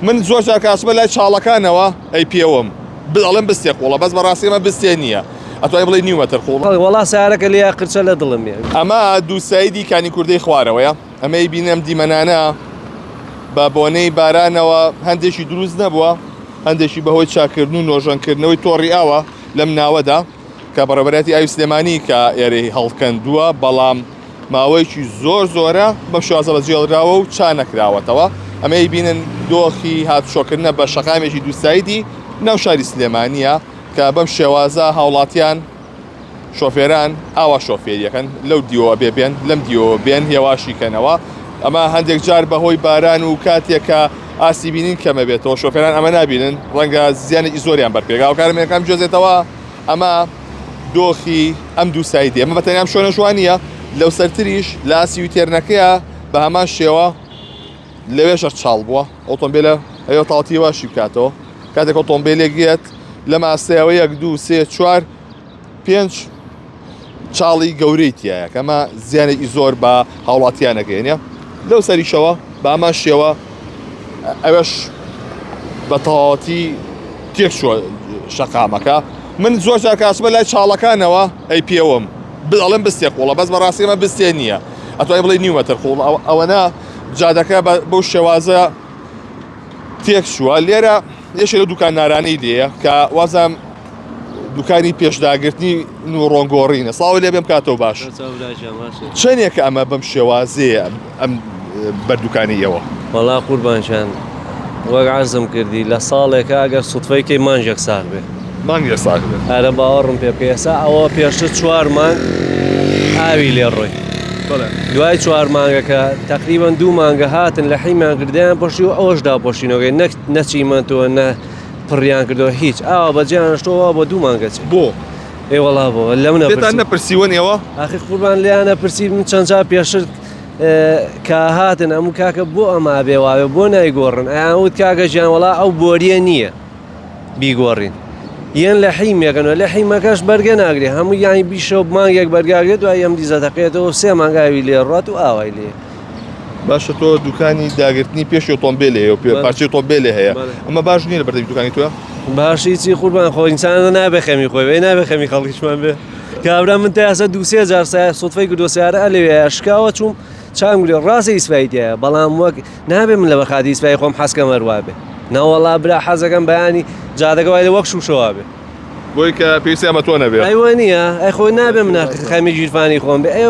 من زۆر جار کاسبە لای چاڵەکانەوە ئەی پێوەم بڵێن بستێک وڵە بەس بەڕاستیمە بستێ نییە ئەتوانێ بڵێ نیومەتر خۆڵ وەڵا سارەکە لێ قرچە لە دڵم ئەمە دووسایدی کانی کوردەی خوارەوەیە ئەمەی بینەم دیمەنانە بە بۆنەی بارانەوە هەندێکی دروست نەبووە هەندێکی بەهۆی چاکردن و نۆژەنکردنەوەی تۆڕی ئاوە لەم ناوەدا کە بەڕێوەبەرەتی ئاوی سلێمانی کە ئێرەی هەڵکەندووە بەڵام ماوەیەکی زۆر زۆرە بەم شێوازە بەجێڵراوە و چا نەکراوەتەوە ئەمەی بینن دۆخی هاتوشۆکردنە بە شەقامێکی دووسایدی ناو شاری سلێمانیە کە بەم شێوازە هاوڵاتیان شۆفێران ئاوا شۆفێریەکەن لەو دیوە بێبێن لەم دیوە بێن هێواشیکەنەوە ئەمە هەندێک جار بەهۆی باران و کاتێکە ئاسی بینین کەمە بێتەوە شۆفێران ئەمە نبینن ڕەنگە زیانێکی زۆریان بەرپێگا و کارمێنەکەم جۆزێتەوە ئەمە دۆخی ئەم دووسایدی ئەمە بەتەنیام شوێنە جوانیە لەو سەرتریش لە ئاسی وتێرنەکەیە بە هەمان شێوە لەوێشە چاڵ بووە ئۆتۆمبیلە ئەوە تاڵتی باشی بکاتەوە کاتێک ئۆتۆمبیلێک گێت لە ماسەیەوە 1 2 3 4 5 چاڵی گەورەی تایە کەمە زیانێکی زۆر بە هاوڵاتیانەکەێنە لەو سەریشەوە بە ئەمان شێوە ئەوەش بە تەواوەتی تێک شەقامەکە من زۆر جار کاسبە لای چاڵەکانەوە ئەی پێوەم بڵێن بستێک وڵە بەس بەڕاستیمە بستێ نییە ئەتوانێ بڵێ نیومەتر خۆڵ ئەوەنە جادەکە بەو شێوازە تێک چووە لێرە یەشێ لە دوکان نارانەی دێە کە وازم دوکانی پێشداگرتنی و ڕۆنگۆڕینە ساڵی لێ بێم کاتەوە باش چەندێکە ئەمە بەم شێوازەیە ئەم بەردوکانیەوە وەڵا قوربانشان وەک عەرزم کردی لە ساڵێکە ئەگەر سوتفەیەکەی مانجێک ساڵ بێ مانگێ ساڵ بێ ئارە باوەڕم پێ ئێستا ئەوە پێشتر 4 مانگ ئاوی لێ ڕۆی دوای 4 مانگەکە تقریبان 2 مانگە هاتن لە حیمان کردیان پۆشی و ئەوەشدا پۆشینەوەی نەچیمەتەوە نە پڕیان کردەوە هیچ ئاوا بەجیانشتەوە بە 2 مانگە بۆ ئێوەڵا بۆ لە منە نەپرسیوەنەوە ئاخی قوربان لیانە پرسی من چەند جار پێشتر کە هاتن ئەموو کاکە بۆ ئەما بێواوێ بۆ نایگۆڕن ئەوت کاکە ژیانوەڵا ئەو بۆریە نییە بیگۆڕین یەن لە حیمێکەنەوە لە حیمەکەش بەرگە ناگرێ هەموو یانی بیشە مانگێک بەرگاگرێت دوای ئەم دیزەتەقێتەوە 3 مانگاوی لێ ڕات و ئاوای لێ باشە تۆ دوکانی داگرتنی پێشی ئۆتۆمبیلێ و پارچەی ئۆتۆمبیلێ هەیە ئەمە باش نییە لە بەردەمی دوکانی توە باشی چی قوربان خۆ ئینسانە نابێ خەمی خۆی بێ نابێ خەمی خەڵکیشمان بێ کابرا من تا ئێستا 2-3 جار سوتفەی کردو سیارە لەوێ شکاوە چوم چانگولی ڕاستی ئیسفایتیە بەڵام وەک نابێ من لە بەخاتی ئیسفای خۆم حەسکەم هەروە بێ ناوەڵا برا حەزەکەم بەیانی جادەکە وای لە وەک شوشەوە بێ بۆی کە پێویستی ئەمە تۆ نەبێ ئەیوە نییە ئەی خۆی نابێ من خەمی ژیرفانی خۆم بێ ئەو